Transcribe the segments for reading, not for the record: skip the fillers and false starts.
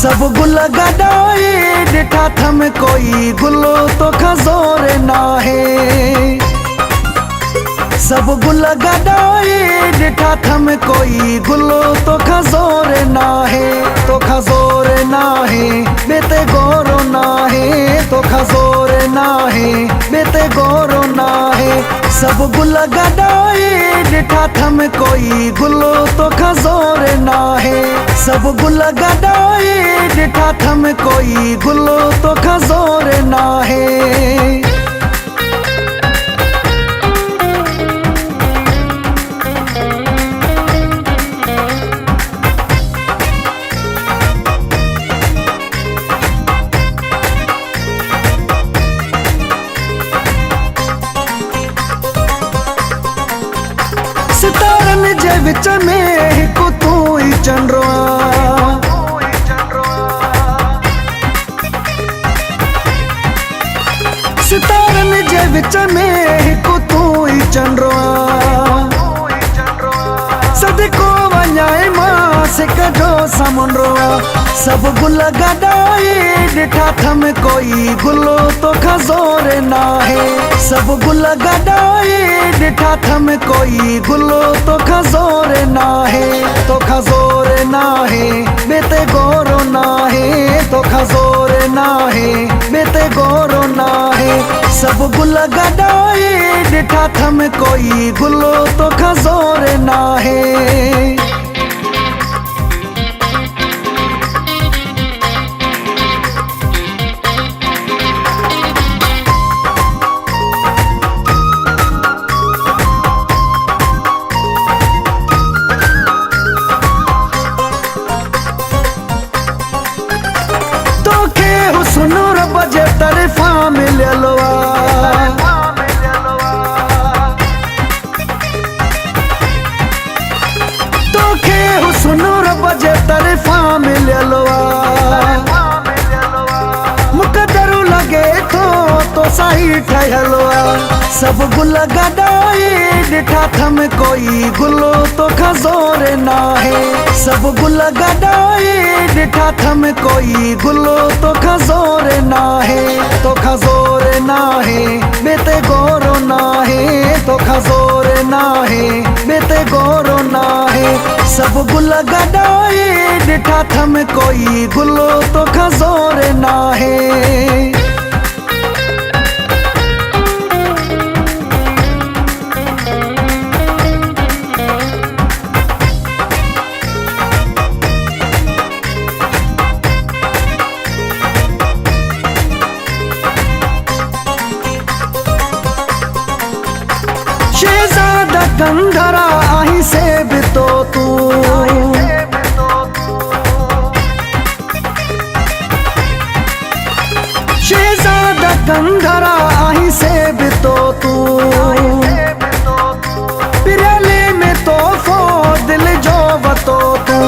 सब गुल गडाए डिठा थम कोई गुलो तो खजोर ना है। सब गुल गडाए डिठा थम कोई गुलो तो खजोर ना है। तो खजोर ना है बेते गोरो ना है। तो खजोर ना है बेते गोरो ना है। सब गुल गडाए डिठा थम कोई गुलो तो खजोर ना है। सब गुल गडाए डिठा थम कोई गुलो तो खजोर ना है। सितारन जे विच में हिकु तू ही चंड्रो। सितारन जे विच में हिकु तू ही चंड्रो। सदको वञाए मां सिक जो समुंडो। सब गुल गडाए डिठा थम कोई गुलो तो खजोर ना है। सब गुल गडाए डिठा थम कोई गुलो तो खजोर ना है। तो खजोर ना है बेते गोरो ना है। तो खजोर ना है बेते गोरो ना है। सब गुल गडाए डिठा थम कोई गुलो तो खजोर ना है। सुनूर बजे तरफा मिललो। तोखे सुनूर बजे तरफा मिललो। मुकदरू लगे तो सही ठहलो। सब गुल गडाए डिठा थम कोई गुलो तो खजोर ना है। सब गुल गडाए डिठा थम कोई गुलो तो खजोर ना है। तो खजोर ना है बेते गोरो ना है। तो खजोर ना है बेते गोरो ना है। सब गुल गडाए डिठा थम कोई गुलो तो खजोर ना है। शेहजादा कंधरा आही से भी तो तू। शेहजादा कंधरा आही से भी तो तू। पिरले में तोहफो दिल जो बतो तू।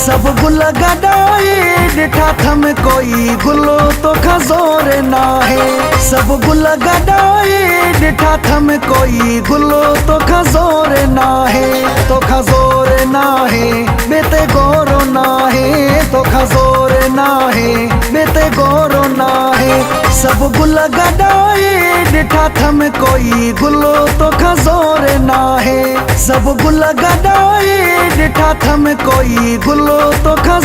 सब गुल गडाए डिठा थम कोई गुलो तो खजोर ना है। सब गुल गडाए डिठा थम कोई गुलो तो खजोर ना है। तो खजोर ना है बेते गोरो ना है। तो खजोर ना है बेते गोरो ना है। सब गुल गडाए डिठा थम कोई गुलो तो खजोर ना है। सब गुल गडाए डिठा थम कोई गुलो तो खजोर